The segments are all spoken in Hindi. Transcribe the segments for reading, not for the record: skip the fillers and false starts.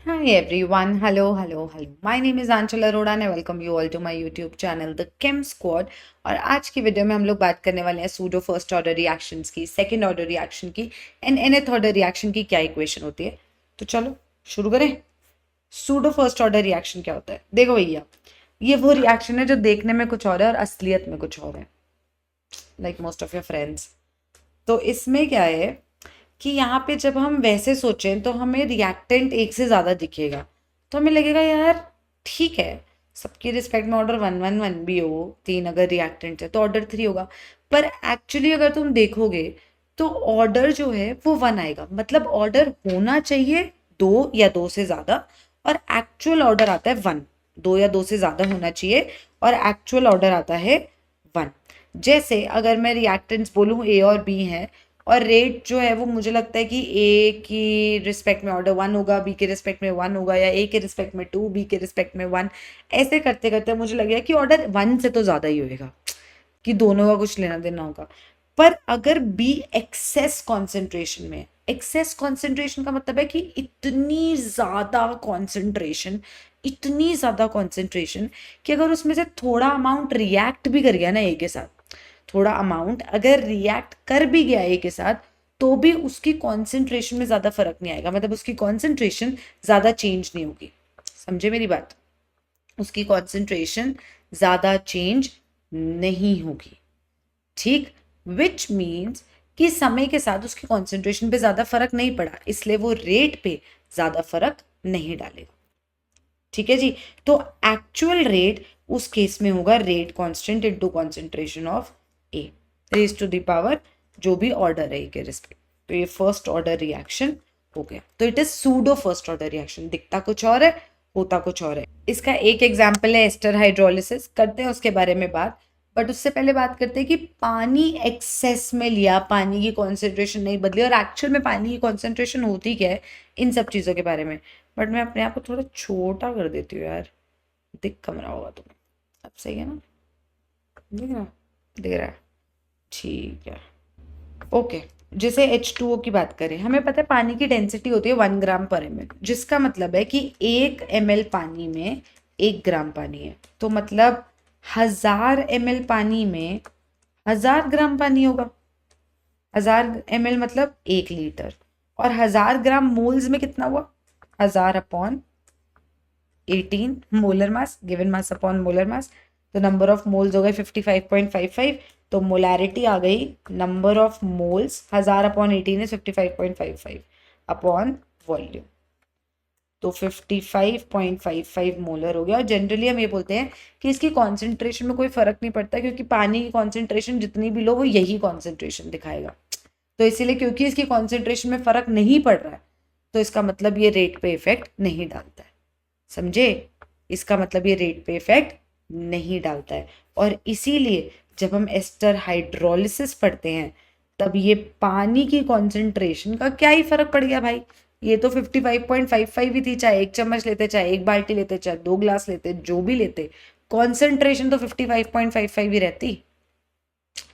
Hi everyone, hello. My name is Anchal Arora and I welcome you all to my YouTube channel The Chem Squad। और आज की वीडियो में हम लोग बात करने वाले हैं सूडो फर्स्ट ऑर्डर रिएक्शंस की, सेकंड ऑर्डर रिएक्शन की एंड nth ऑर्डर रिएक्शन की क्या इक्वेशन होती है। तो चलो शुरू करें। सूडो फर्स्ट ऑर्डर रिएक्शन क्या होता है? देखो भैया, ये वो रिएक्शन है जो देखने में कुछ और है और असलियत में कुछ और है, like most of your friends. तो इसमें क्या है कि यहाँ पे जब हम वैसे सोचें तो हमें रिएक्टेंट एक से ज़्यादा दिखेगा, तो हमें लगेगा यार ठीक है, सबकी रिस्पेक्ट में ऑर्डर 1 1 1 भी हो, 3 अगर रिएक्टेंट है तो ऑर्डर 3 होगा। पर एक्चुअली अगर तुम देखोगे तो ऑर्डर जो है वो 1 आएगा, मतलब ऑर्डर होना चाहिए 2 या 2 से ज़्यादा और एक्चुअल ऑर्डर आता है 1। 2 या 2 से ज़्यादा होना चाहिए और एक्चुअल ऑर्डर आता है 1। जैसे अगर मैं रिएक्टेंट्स बोलूँ ए और बी हैं और रेट जो है वो मुझे लगता है कि ए की रिस्पेक्ट में ऑर्डर 1 होगा, बी के रिस्पेक्ट में 1 होगा, या ए के रिस्पेक्ट में 2, बी के रिस्पेक्ट में 1। ऐसे करते करते मुझे लगेगा कि ऑर्डर 1 से तो ज़्यादा ही होएगा, कि दोनों का कुछ लेना देना होगा। पर अगर बी एक्सेस कॉन्सेंट्रेशन में, एक्सेस कॉन्सेंट्रेशन का मतलब है कि इतनी ज़्यादा कॉन्सेंट्रेशन कि अगर उसमें से थोड़ा अमाउंट रिएक्ट भी कर गया ना ए के साथ, थोड़ा अमाउंट अगर रिएक्ट कर भी गया ए के साथ, तो भी उसकी कॉन्सेंट्रेशन में ज़्यादा फर्क नहीं आएगा, मतलब उसकी कॉन्सेंट्रेशन ज़्यादा चेंज नहीं होगी। समझे मेरी बात? उसकी कॉन्सेंट्रेशन ज़्यादा चेंज नहीं होगी, ठीक। विच मीन्स कि समय के साथ उसकी कॉन्सेंट्रेशन पे ज़्यादा फर्क नहीं पड़ा, इसलिए वो रेट पे ज़्यादा फर्क नहीं डालेगा। ठीक है जी। तो एक्चुअल रेट उस केस में होगा rate constant into concentration of a raise to the power जो भी ऑर्डर है ए के रिस्पेक्ट। तो ये फर्स्ट ऑर्डर रिएक्शन हो गया। तो it is pseudo first order reaction, दिखता कुछ और है, होता कुछ और है। इसका एक एग्जाम्पल है एस्टर हाइड्रोलिसिस, करते हैं उसके बारे में बात। बट उससे पहले बात करते हैं कि पानी एक्सेस में लिया, पानी की कॉन्सेंट्रेशन नहीं बदली और एक्चुअल में पानी की कॉन्सेंट्रेशन होती क्या है, इन सब चीज़ों के बारे में। बट मैं अपने आप को थोड़ा छोटा कर देती हूँ यार, दिख कम रहा होगा तुम्हें। अब सही है ना? दिख रहा है, ठीक है, ओके। जैसे H2O की बात करें, हमें पता है पानी की डेंसिटी होती है 1 ग्राम पर ml, जिसका मतलब है कि 1 ml पानी में 1 ग्राम पानी है। तो मतलब 1000 ml पानी में 1000 ग्राम पानी होगा। 1000 ml मतलब 1 लीटर, और 1000 ग्राम मोल्स में कितना हुआ? 1000 upon 18 molar mass, given mass upon molar mass. तो नंबर ऑफ मोल्स हो गए 55.55, तो मोलैरिटी आ गई number of moles 1000 upon 18 is 55.55 upon volume, तो 55.55 मोलर हो गया। और जनरली हम ये बोलते हैं कि इसकी कॉन्सेंट्रेशन में कोई फर्क नहीं पड़ता, क्योंकि पानी की कॉन्सेंट्रेशन जितनी भी लो वो यही कॉन्सेंट्रेशन दिखाएगा। तो इसीलिए क्योंकि इसकी कॉन्सेंट्रेशन में फर्क नहीं पड़ रहा है, तो इसका मतलब ये रेट पे इफेक्ट नहीं डालता है। समझे? इसका मतलब ये रेट पे इफेक्ट नहीं डालता है। और इसीलिए जब हम एस्टर हाइड्रोलिसिस पढ़ते हैं तब ये पानी की कॉन्सेंट्रेशन का क्या ही फर्क पड़ गया भाई, ये तो 55.55 ही थी, चाहे 1 चम्मच लेते, चाहे 1 बाल्टी लेते, चाहे 2 ग्लास लेते, जो भी लेते, कॉन्सेंट्रेशन तो 55.55 ही रहती,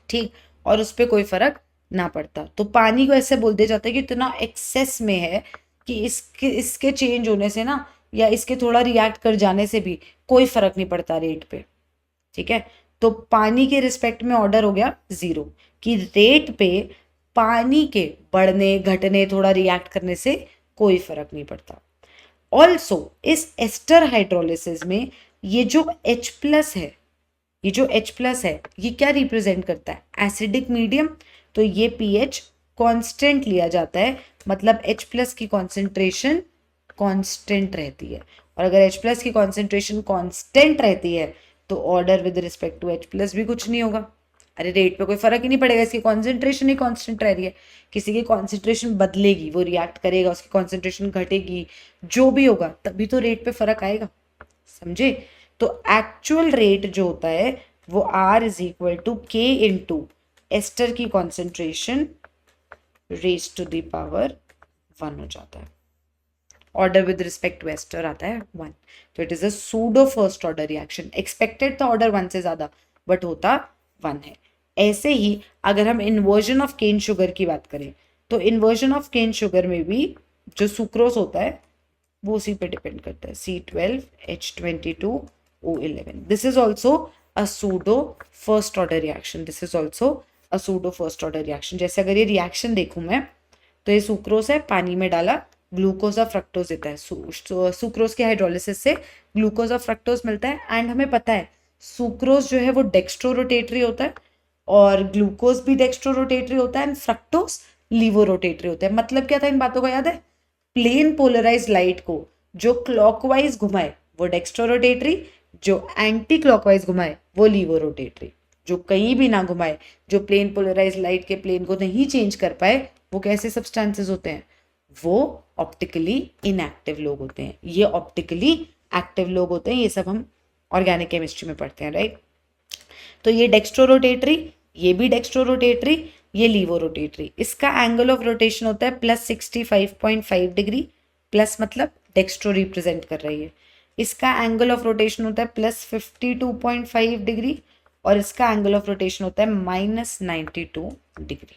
ठीक। और उस पर कोई फर्क ना पड़ता। तो पानी को ऐसे बोल दिया जाता है कि इतना एक्सेस में है कि इसके चेंज होने से ना, या इसके थोड़ा रिएक्ट कर जाने से भी कोई फर्क नहीं पड़ता रेट पे, ठीक है। तो पानी के रिस्पेक्ट में ऑर्डर हो गया 0, कि रेट पे पानी के बढ़ने घटने थोड़ा रिएक्ट करने से कोई फर्क नहीं पड़ता। ऑल्सो इस एस्टर हाइड्रोलिसिस में ये जो H प्लस है, ये जो H प्लस है ये क्या रिप्रेजेंट करता है? Acidic medium. तो ये pH कांस्टेंट लिया जाता है, मतलब H प्लस की कॉन्सेंट्रेशन कांस्टेंट रहती है। और अगर H प्लस की कॉन्सेंट्रेशन कांस्टेंट रहती है तो order with respect to H plus भी कुछ नहीं होगा। अरे रेट पे कोई फर्क ही नहीं पड़ेगा, इसकी कॉन्सेंट्रेशन ही कांस्टेंट रह रही है। किसी की कॉन्सेंट्रेशन बदलेगी, वो रिएक्ट करेगा, उसकी कॉन्सेंट्रेशन घटेगी, जो भी होगा तभी तो रेट पे फर्क आएगा। समझे? तो एक्चुअल रेट जो होता है वो R is equal to K into ester की concentration raise to the power 1 हो जाता है। Order with respect to ester आता है 1। तो it is a pseudo first order reaction. Expected था ऑर्डर 1 से ज्यादा, बट होता 1 है। ऐसे ही अगर हम इन्वर्जन ऑफ केन शुगर की बात करें, तो इन्वर्जन ऑफ केन शुगर में भी जो सुक्रोज होता है वो उसी पे डिपेंड करता है। C12H22O11, this is also a pseudo first order reaction, this is also a pseudo first order reaction. जैसे अगर ये रिएक्शन देखूं मैं, तो ये सुक्रोज है, पानी में डाला, ग्लूकोज और फ्रक्टोज देता है। सुक्रोज के हाइड्रोलिसिस से ग्लूकोज और फ्रक्टोज मिलता है। एंड हमें पता है सुक्रोज जो है वो डेक्स्ट्रो रोटेटरी होता है, और ग्लूकोज भी डेक्स्ट्रो रोटेटरी होता है, एंड फ्रक्टोज लीवो रोटेटरी होता है। मतलब क्या था इन बातों का याद है? प्लेन पोलराइज लाइट को जो क्लॉकवाइज घुमाए वो डेक्स्ट्रो रोटेटरी, जो एंटी क्लॉकवाइज घुमाए वो लीवो रोटेटरी। जो कहीं भी ना घुमाए, जो प्लेन पोलराइज लाइट के प्लेन को नहीं चेंज कर पाए, वो कैसे सब्सटेंसेस होते हैं? वो ऑप्टिकली इनएक्टिव लोग होते हैं। ये ऑप्टिकली एक्टिव लोग होते हैं। ये सब हम ऑर्गेनिक केमिस्ट्री में पढ़ते हैं, राइट? तो ये डेक्स्ट्रो रोटेटरी, ये भी डेक्स्ट्रो रोटेटरी, ये लीवो रोटेटरी। इसका एंगल ऑफ रोटेशन होता है +65.5 डिग्री, प्लस मतलब डेक्स्ट्रो रिप्रेजेंट कर रही है। इसका एंगल ऑफ रोटेशन होता है +52.5 डिग्री, और इसका एंगल ऑफ रोटेशन होता है -92 डिग्री,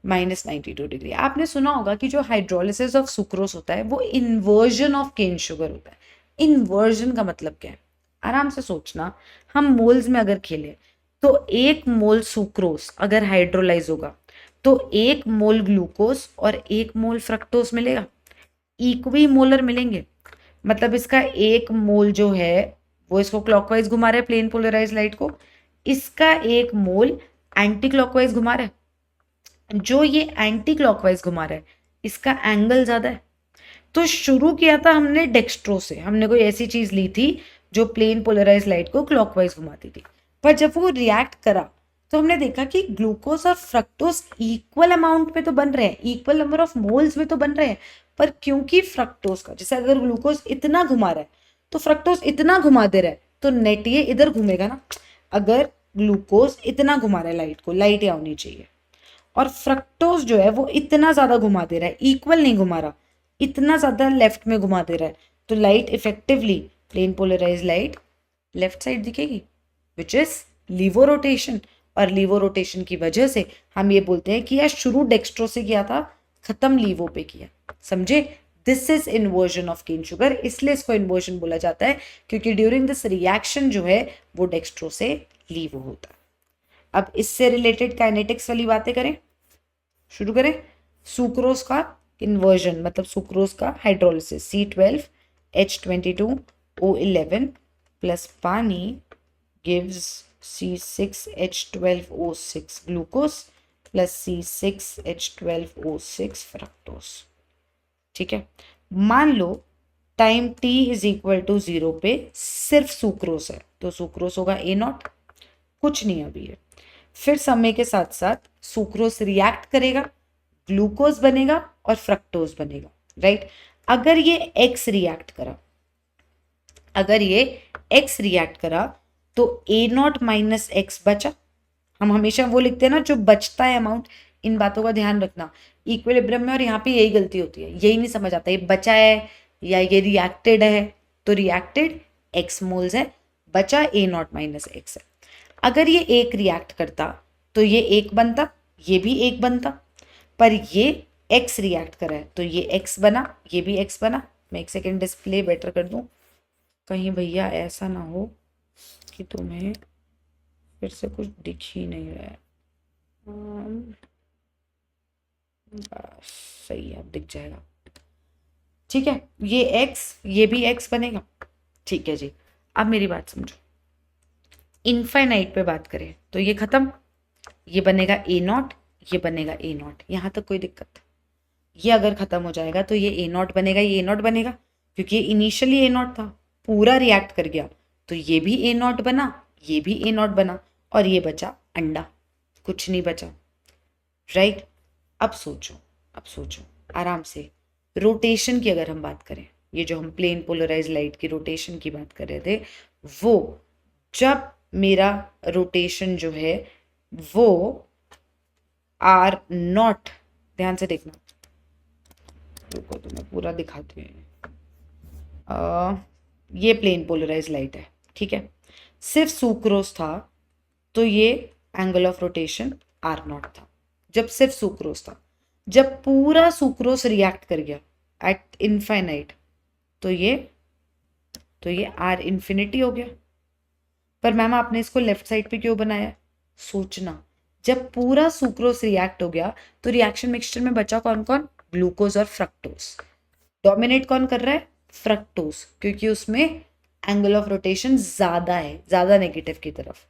-92 डिग्री। आपने सुना होगा कि जो हाइड्रोलिसिस ऑफ सुक्रोज होता है वो इन्वर्जन ऑफ केन शुगर होता है। इन्वर्जन का मतलब क्या है? आराम से सोचना, हम मोल्स में अगर खेले तो 1 मोल सुक्रोज अगर हाइड्रोलाइज होगा तो 1 मोल ग्लूकोज और 1 मोल फ्रक्टोज मिलेगा, इक्वी मोलर मिलेंगे। मतलब इसका 1 मोल जो है वो इसको क्लॉकवाइज घुमा रहा है, प्लेन पोलराइज लाइट को, इसका 1 मोल एंटी क्लॉकवाइज घुमा रहा है। जो ये एंटी क्लॉकवाइज घुमा रहा है इसका एंगल ज्यादा है। तो शुरू किया था हमने डेक्स्ट्रो से, हमने कोई ऐसी चीज ली थी जो प्लेन पोलराइज लाइट को क्लॉकवाइज घुमाती थी। पर जब वो रिएक्ट करा तो हमने देखा कि ग्लूकोज और फ्रक्टोज इक्वल अमाउंट में तो बन रहे हैं, इक्वल नंबर ऑफ मोल्स में तो बन रहे हैं, पर क्योंकि फ्रक्टोज का, जैसे अगर ग्लूकोज इतना घुमा रहा है तो फ्रक्टोज इतना घुमा दे रहा है, तो नेट ये इधर घूमेगा ना। अगर ग्लूकोज इतना घुमा रहा है लाइट को, लाइट यहाँ होनी चाहिए, और फ्रक्टोज जो है वो इतना ज्यादा घुमा दे रहा है, इक्वल नहीं घुमा रहा, इतना ज्यादा लेफ्ट में घुमा दे रहा है, तो light effectively, plane polarise light left side दिखेगी, विच इज लीवो रोटेशन। और लीवो रोटेशन की वजह से हम ये बोलते हैं कि यार शुरू डेक्स्ट्रो से किया था, खत्म लीवो पे किया। समझे? This is inversion of cane sugar, इसलिए इसको इन्वर्जन बोला जाता है, क्योंकि ड्यूरिंग दिस रिएक्शन जो है वो डेक्स्ट्रो से लीवो होता है। अब इससे रिलेटेड काइनेटिक्स वाली बातें करें, शुरू करें। सुक्रोज का इन्वर्जन मतलब सुक्रोज का हाइड्रोलिसिस, C12H22O11 प्लस पानी gives C6H12O6 glucose plus C6H12O6 fructose. ठीक है, मान लो time t is equal to 0 पे सिर्फ सुक्रोज है, तो सुक्रोज होगा A0, कुछ नहीं अभी है। फिर समय के साथ साथ सुक्रोज रिएक्ट करेगा, ग्लूकोज बनेगा और फ्रक्टोज बनेगा, राइट? अगर ये X रिएक्ट करा, अगर ये X रिएक्ट करा तो A0 माइनस X बचा। हम हमेशा वो लिखते हैं ना जो बचता है अमाउंट, इन बातों का ध्यान रखना इक्विलिब्रियम में, और यहाँ पे यही गलती होती है, यही नहीं समझ आता ये बचा है या ये रिएक्टेड है। तो रिएक्टेड X मोल्स है, बचा A0 माइनस X है। अगर ये 1 रिएक्ट करता तो ये 1 बनता, ये भी 1 बनता, पर ये X रिएक्ट करा है तो ये X बना, ये भी X बना। मैं एक सेकेंड डिस्प्ले बेटर कर दूं, कहीं भैया ऐसा ना हो कि तुम्हें फिर से कुछ दिख ही नहीं रहा है। सही है, अब दिख जाएगा। ठीक है, ये X, ये भी X बनेगा। ठीक है जी, अब मेरी बात समझो। इनफाइनाइट पे बात करें तो ये खत्म, ये बनेगा A0, ये बनेगा A0, यहाँ तक कोई दिक्कत? ये अगर खत्म हो जाएगा तो ये A0 बनेगा, ये A0 बनेगा, क्योंकि ये इनिशियली A0 था, पूरा रिएक्ट कर गया तो ये भी A0 बना, ये भी A0 बना, और ये बचा अंडा, कुछ नहीं बचा, राइट? अब सोचो, अब सोचो आराम से, रोटेशन की अगर हम बात करें, ये जो हम प्लेन पोलराइज लाइट की रोटेशन की बात कर रहे थे, वो जब मेरा रोटेशन जो है वो R0, ध्यान से देखना, रुको तो मैं पूरा दिखाती हूँ। ये प्लेन पोलराइज लाइट है, ठीक है, सिर्फ सुक्रोज था तो ये एंगल ऑफ रोटेशन R0 था, जब सिर्फ सुक्रोज था। जब पूरा सुक्रोज रिएक्ट कर गया एट इनफाइनाइट, तो ये आर इन्फिनिटी हो गया। पर मैम आपने इसको लेफ्ट साइड पे क्यों बनाया? सोचना, जब पूरा सुक्रोज रिएक्ट हो गया तो रिएक्शन मिक्सचर में बचा कौन कौन? ग्लूकोज और फ्रक्टोज। डोमिनेट कौन कर रहा है? फ्रक्टोज, क्योंकि उसमें एंगल ऑफ रोटेशन ज्यादा है, ज्यादा नेगेटिव की तरफ।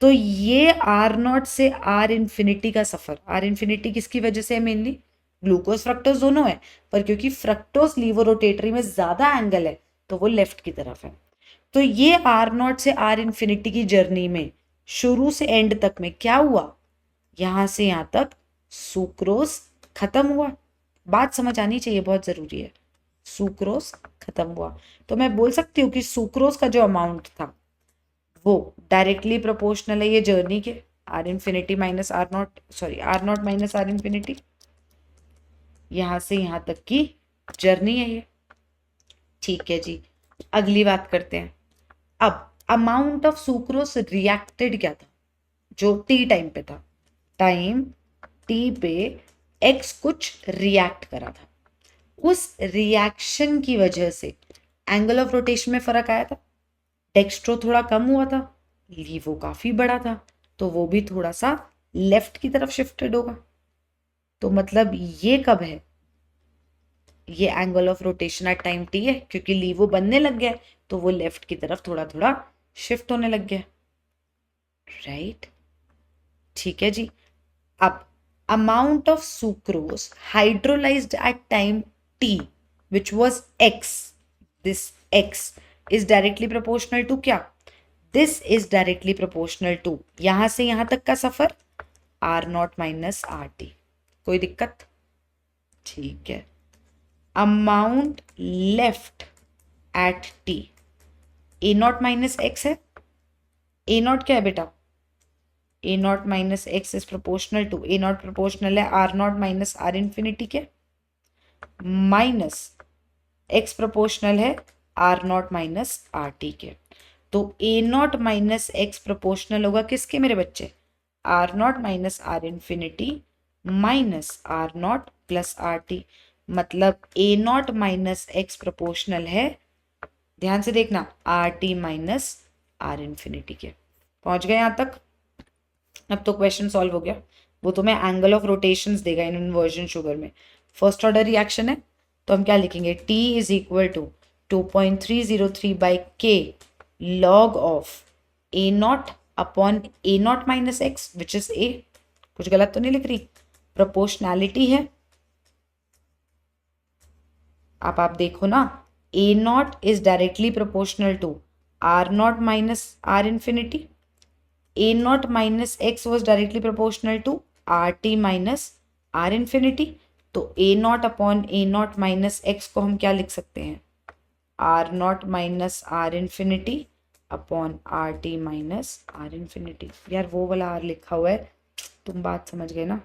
तो ये आर नॉट से आर इन्फिनिटी का सफर, आर इन्फिनिटी किसकी वजह से है? मेनली ग्लूकोज फ्रक्टोज दोनों है, पर क्योंकि फ्रक्टोज लीवो रोटेटरी में ज्यादा एंगल है तो वो लेफ्ट की तरफ है। तो ये आर नॉट से आर इन्फिनिटी की जर्नी में शुरू से एंड तक में क्या हुआ? यहां से यहां तक सुक्रोज खत्म हुआ। बात समझ आनी चाहिए, बहुत जरूरी है। सुक्रोज खत्म हुआ तो मैं बोल सकती हूँ कि सुक्रोज का जो अमाउंट था वो डायरेक्टली प्रोपोर्शनल है ये जर्नी के, R infinity minus R naught, sorry R naught minus R infinity, यहां से यहां तक की जर्नी है ये। ठीक है जी, अगली बात करते हैं। अब अमाउंट ऑफ सुक्रोज रिएक्टेड क्या था जो टी टाइम पे था? टाइम टी पे एक्स कुछ रिएक्ट करा था, उस रिएक्शन की वजह से एंगल ऑफ रोटेशन में फर्क आया था। डेक्स्ट्रो थोड़ा कम हुआ था, लीवो काफी बड़ा था, तो वो भी थोड़ा सा लेफ्ट की तरफ शिफ्टेड होगा। तो मतलब ये कब है? ये angle of rotation at time T है, क्योंकि लीवो बनने लग गया तो वो लेफ्ट की तरफ थोड़ा थोड़ा शिफ्ट होने लग गया। राइट, ठीक है जी। अब amount of sucrose hydrolyzed at time t which was x, this x is directly proportional to क्या? this is directly proportional to यहां से यहां तक का सफर r naught minus R T. कोई दिक्कत? ठीक है। Amount left at t, a naught minus x है, a नॉट क्या है बेटा? A naught minus X is proportional to, A naught proportional है R naught minus R infinity के, माइनस एक्स प्रोपोर्शनल है R naught minus R T के। तो A naught minus X proportional होगा किसके मेरे बच्चे? R naught minus R infinity minus R naught plus R T. मतलब A naught minus X proportional है, ध्यान से देखना, R T minus R infinity के। पहुंच गए यहां तक? अब तो क्वेश्चन सॉल्व हो गया। वो तुम्हें एंगल ऑफ रोटेशंस देगा इन इन्वर्जन शुगर में। फर्स्ट ऑर्डर रिएक्शन है तो हम क्या लिखेंगे? T is equal to 2.303 by K log of A naught upon A naught minus X which is A. कुछ गलत तो नहीं लिख रही? प्रोपोर्शनैलिटी है, आप देखो ना, A naught is directly proportional to R naught minus R infinity, a naught minus x was directly proportional to rt minus r infinity। तो a naught upon a naught minus x को हम क्या लिख सकते हैं? r naught minus r infinity upon rt minus r infinity। यार वो वाला r लिखा हुआ है, तुम बात समझ गए ना?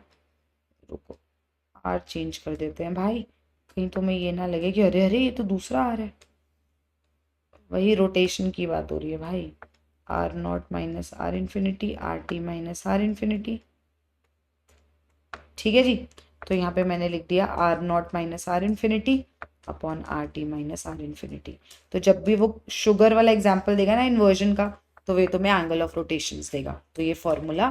रुको, r चेंज कर देते हैं भाई, कहीं तुम्हें ये ना लगे कि अरे अरे ये तो दूसरा r है। वही रोटेशन की बात हो रही है भाई, R naught minus R infinity R T minus R infinity. ठीक है जी, तो यहाँ पे मैंने लिख दिया R naught minus R infinity upon R T minus R infinity. तो जब भी वो शुगर वाला एग्जाम्पल देगा ना इन्वर्जन का, तो वे तुम्हें एंगल ऑफ रोटेशंस देगा। तो ये फॉर्मूला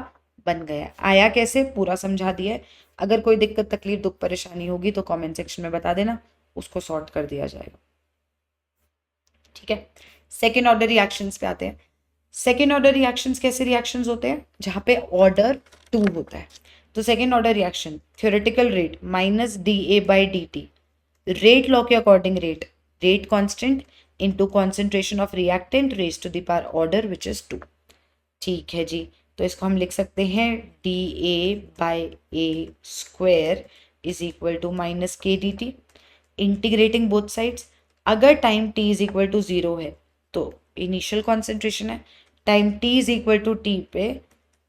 बन गया। आया कैसे पूरा समझा दिया है। अगर कोई दिक्कत तकलीफ दुख परेशानी होगी तो कमेंट सेक्शन में बता देना, उसको सॉर्ट कर दिया जाएगा। ठीक है, सेकेंड ऑर्डर रिएक्शंस पे आते हैं। सेकेंड ऑर्डर रिएक्शंस कैसे रिएक्शंस होते हैं? जहां पे ऑर्डर 2 होता है। तो second order reaction theoretical rate minus D A by D T, rate law के according rate constant into concentration of reactant raise to the power order which is 2। ठीक है जी, तो इसको हम लिख सकते हैं D A by A square is equal to minus K D T, integrating both sides. अगर time t is equal to 0 है तो इनिशियल कॉन्सेंट्रेशन है, time t is equal to T पे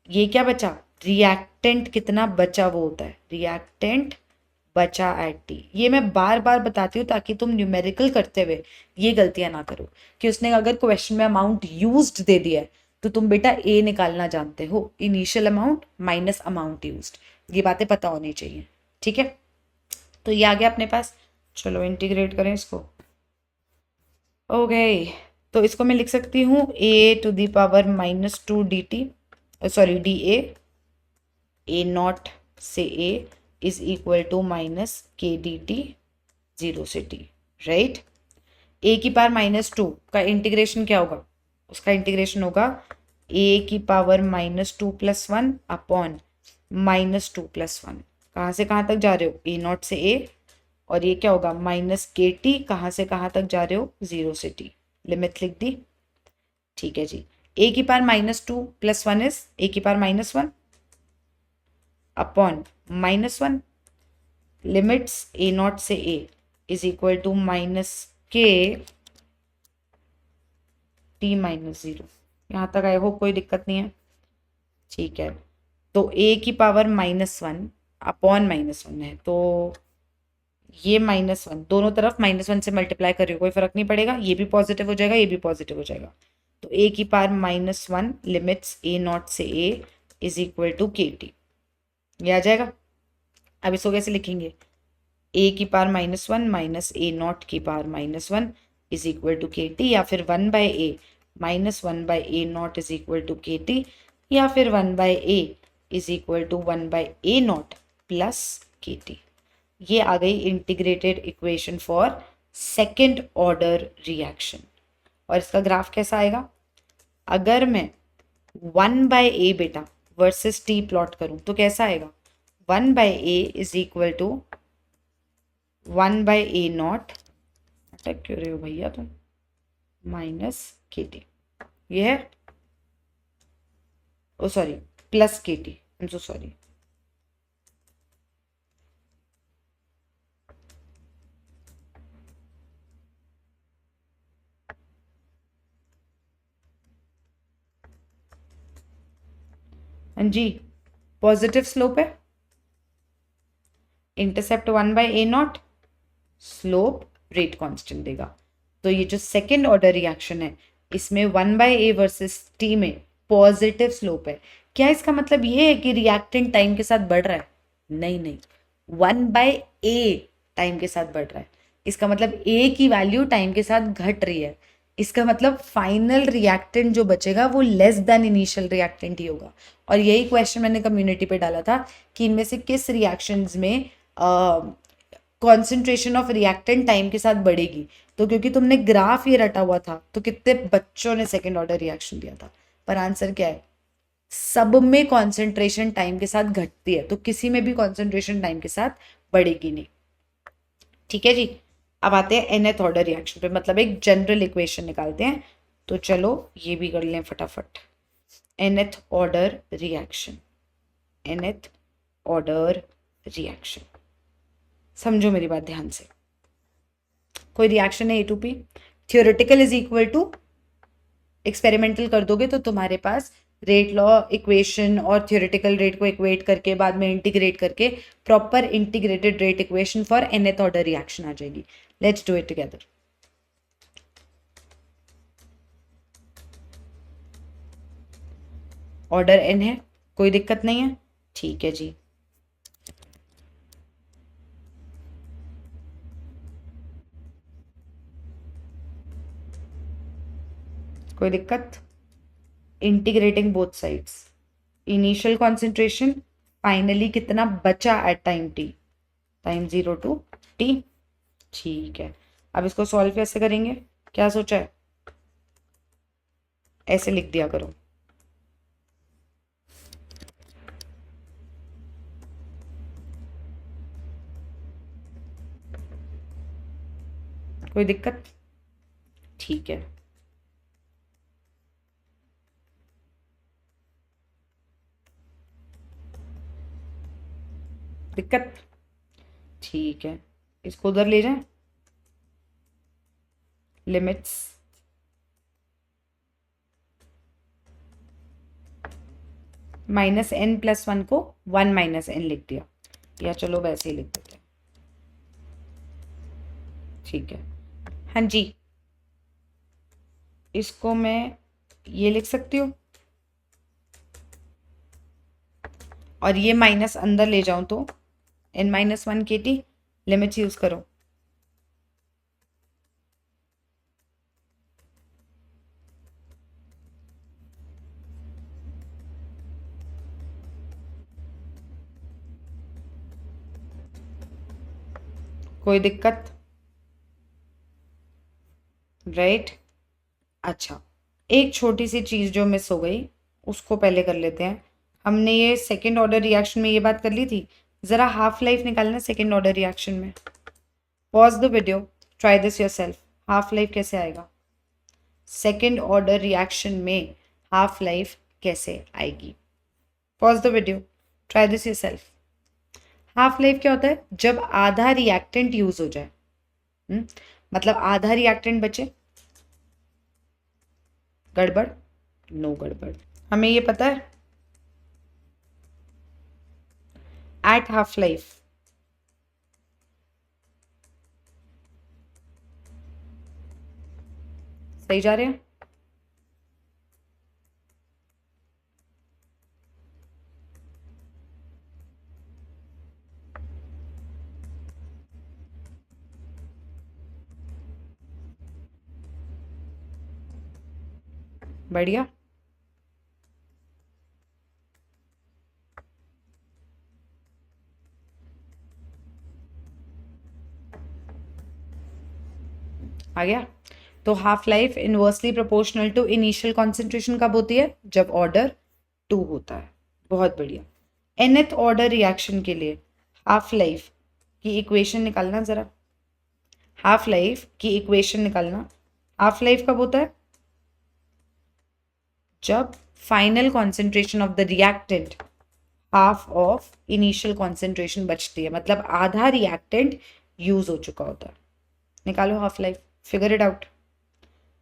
ये क्या बचा? रिएक्टेंट कितना बचा वो होता है, रिएक्टेंट बचा एट टी। ये मैं बार बार बताती हूँ ताकि तुम न्यूमेरिकल करते हुए ये गलतियां ना करो कि उसने अगर क्वेश्चन में अमाउंट यूज्ड दे दिया है तो तुम बेटा ए निकालना जानते हो, initial amount minus amount used, ये बातें पता होनी चाहिए। ठीक है, तो ये आ गया अपने पास। चलो इंटीग्रेट करें इसको। ओके, तो इसको मैं लिख सकती हूँ a⁻⁻2 dt, sorry a naught से a is equal to -k dt 0 से t, राइट। a⁻², का इंटीग्रेशन क्या होगा? उसका इंटीग्रेशन होगा a⁻² + 1 अपॉन -2 + 1। कहाँ से कहाँ तक जा रहे हो? a नॉट से a, और ये क्या होगा? -kt, कहाँ से कहाँ तक जा रहे हो? 0 से t। लिमिट लिख दी, ठीक है जी। a⁻² + 1 is a⁻1 upon -1, limits a naught से a is equal to -k t -0। यहाँ तक आई होप कोई दिक्कत नहीं है, ठीक है। तो a⁻−1 अपॉन -1 है, तो ये -1 दोनों तरफ -1 से मल्टीप्लाई करिए, कोई फर्क नहीं पड़ेगा, ये भी पॉजिटिव हो जाएगा, ये भी पॉजिटिव हो जाएगा। तो a⁻−1 लिमिट्स a नॉट से a is equal to kt, ये आ जाएगा। अब इसको कैसे लिखेंगे? a⁻−1 माइनस a नॉट की⁻−1 इज इक्वल टू kt, या फिर 1/a -1/a naught is equal to kt, या फिर 1/a is equal to 1/a naught plus kt। ये आ गई integrated equation for second order reaction. और इसका ग्राफ कैसा आएगा? अगर मैं 1/a बेटा वर्सेस t प्लॉट करूं तो कैसा आएगा? 1/a is equal to 1/a not, अटक क्यों रहे हो भैया तुम, माइनस kt, ये है, oh sorry plus kt, I am so sorry. हाँ जी, पॉजिटिव स्लोप है, intercept 1/a naught, slope rate constant देगा। तो ये जो सेकेंड ऑर्डर रिएक्शन है इसमें 1/a वर्सेस t में पॉजिटिव स्लोप है। क्या इसका मतलब ये है कि रिएक्टेंट टाइम के साथ बढ़ रहा है? नहीं नहीं, 1/a टाइम के साथ बढ़ रहा है। इसका मतलब a की वैल्यू टाइम के साथ घट रही है। इसका मतलब फाइनल रिएक्टेंट जो बचेगा वो लेस देन इनिशियल रिएक्टेंट ही होगा। और यही क्वेश्चन मैंने कम्युनिटी पे डाला था कि इनमें से किस रिएक्शंस में कॉन्सेंट्रेशन ऑफ रिएक्टेंट टाइम के साथ बढ़ेगी। तो क्योंकि तुमने ग्राफ ये रटा हुआ था तो कितने बच्चों ने सेकेंड ऑर्डर रिएक्शन दिया था, पर आंसर क्या है? सब में कॉन्सेंट्रेशन टाइम के साथ घटती है, तो किसी में भी कॉन्सेंट्रेशन टाइम के साथ बढ़ेगी नहीं। ठीक है जी, अब आते हैं nth ऑर्डर रिएक्शन पे, मतलब एक जनरल इक्वेशन निकालते हैं। तो चलो ये भी कर लें फटाफट। nth order reaction, nth order reaction, समझो मेरी बात ध्यान से। कोई रिएक्शन है A2P, theoretical is equal to experimental कर दोगे तो तुम्हारे पास रेट लॉ इक्वेशन और थियोरेटिकल रेट को इक्वेट करके बाद में इंटीग्रेट करके proper integrated rate equation for nth order reaction आ जाएगी। Let's do it together. Order n है, कोई दिक्कत नहीं है, ठीक है जी। कोई दिक्कत? Integrating both sides, initial concentration, finally कितना बचा at time t, time 0 to t, ठीक है। अब इसको सॉल्व कैसे करेंगे, क्या सोचा है? ऐसे लिख दिया करो, कोई दिक्कत? ठीक है, दिक्कत? ठीक है, इसको उधर ले जाएं, लिमिट्स -n+1 को 1 - n लिख दिया, या चलो वैसे ही लिख देते हैं, ठीक है। हाँ जी, इसको मैं ये लिख सकती हूँ, और ये माइनस अंदर ले जाऊं तो n-1 kt, लिमिट्स यूज करो, कोई दिक्कत? राइट। अच्छा, एक छोटी सी चीज जो मिस हो गई उसको पहले कर लेते हैं। हमने ये सेकेंड ऑर्डर रिएक्शन में ये बात कर ली थी, जरा हाफ लाइफ निकालना सेकेंड ऑर्डर रिएक्शन में। Pause the video, try this yourself. Half life कैसे आएगा सेकेंड ऑर्डर रिएक्शन में? हाफ लाइफ कैसे आएगी? Pause the video, try this yourself. Half life क्या होता है? जब आधा रिएक्टेंट यूज हो जाए। मतलब आधा रिएक्टेंट बचे, गड़बड़? नो गड़बड़। हमें ये पता है एट हाफ लाइफ सही जा रहे हैं? बढ़िया। आ गया? तो half life inversely proportional to initial concentration कब होती है? जब ऑर्डर 2 होता है। बहुत बढ़िया। nth ऑर्डर रिएक्शन के लिए हाफ लाइफ की इक्वेशन निकालना जरा। हाफ लाइफ की इक्वेशन निकालना। हाफ लाइफ कब होता है? जब final concentration of the reactant half of initial concentration बचती है, मतलब आधा रिएक्टेंट यूज हो चुका होता है। निकालो half life, figure it out.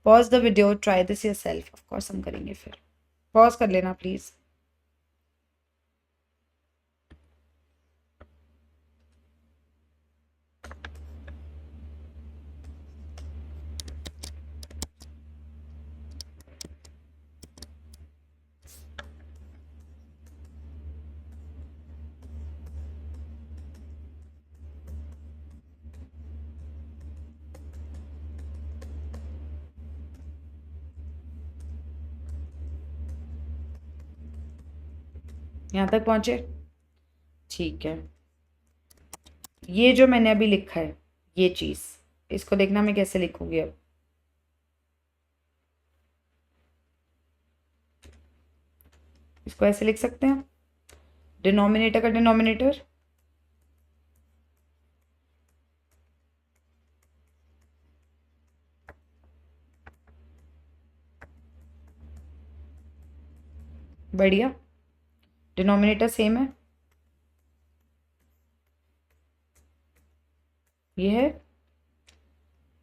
Pause the video, try this yourself. Of course हम करेंगे, फिर पॉज कर लेना प्लीज। यहां तक पहुंचे? ठीक है। ये जो मैंने अभी लिखा है ये चीज, इसको देखना मैं कैसे लिखूंगी अब। इसको ऐसे लिख सकते हैं, डिनोमिनेटर का डिनोमिनेटर बढ़िया, डिनोमिनेटर सेम है। ये है,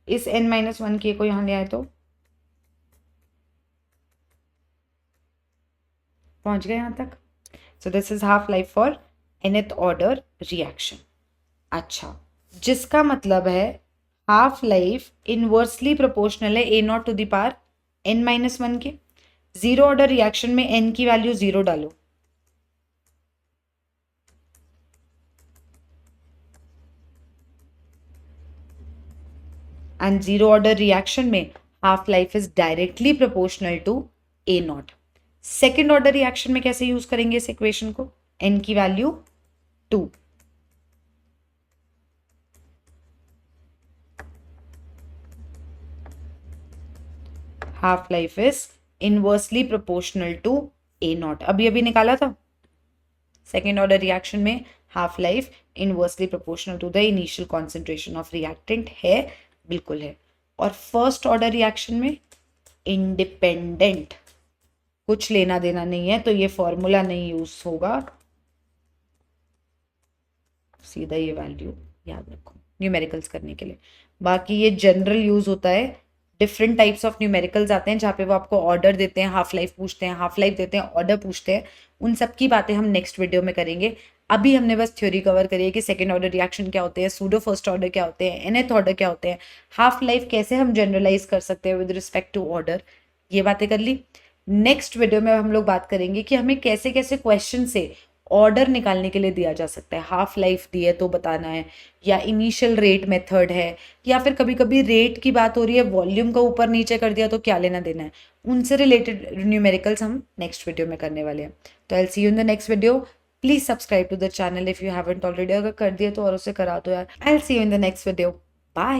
इस n-1 के को यहां ले आए तो पहुंच गए यहां तक। So this is half life for nth order reaction. अच्छा, जिसका मतलब है हाफ लाइफ इनवर्सली प्रोपोर्शनल है a0 to the power n-1 के। जीरो ऑर्डर रिएक्शन में n की वैल्यू 0 डालो, एंड जीरो ऑर्डर रिएक्शन में half life is directly proportional to a0। Second order reaction में कैसे यूज करेंगे इस इक्वेशन को? n की value 2। Half life is inversely proportional to a0। अभी अभी निकाला था। सेकेंड ऑर्डर रिएक्शन में half life inversely proportional to the initial concentration of reactant है, बिल्कुल है। और फर्स्ट ऑर्डर रिएक्शन में इंडिपेंडेंट, कुछ लेना देना नहीं है, तो ये फॉर्मूला नहीं यूज होगा, सीधा ये वैल्यू याद रखो न्यूमेरिकल्स करने के लिए। बाकी ये जनरल यूज होता है, डिफरेंट टाइप्स ऑफ न्यूमेरिकल्स आते हैं जहाँ पे वो आपको ऑर्डर देते हैं, हाफ लाइफ पूछते हैं, हाफ लाइफ देते हैं, ऑर्डर पूछते हैं। उन सब की बातें हम नेक्स्ट वीडियो में करेंगे। अभी हमने बस थ्योरी कवर करी है कि सेकेंड ऑर्डर रिएक्शन क्या होते हैं, सूडो फर्स्ट ऑर्डर क्या होते हैं, nth ऑर्डर क्या होते हैं, हाफ लाइफ कैसे हम जनरलाइज कर सकते हैं विद रिस्पेक्ट टू ऑर्डर, ये बातें कर ली। नेक्स्ट वीडियो में हम लोग बात करेंगे कि हमें कैसे कैसे क्वेश्चन से ऑर्डर निकालने के लिए दिया जा सकता है। हाफ लाइफ दी है तो बताना है, या इनिशियल रेट मेथड है, या फिर कभी कभी रेट की बात हो रही है, वॉल्यूम का ऊपर नीचे कर दिया तो क्या लेना देना है। उनसे रिलेटेड न्यूमेरिकल्स हम नेक्स्ट वीडियो में करने वाले हैं। तो I will see you in the next video. Please subscribe to the channel if you haven't already, अगर कर दिया तो और उसे करा दो यार। I will see you in the next video, bye.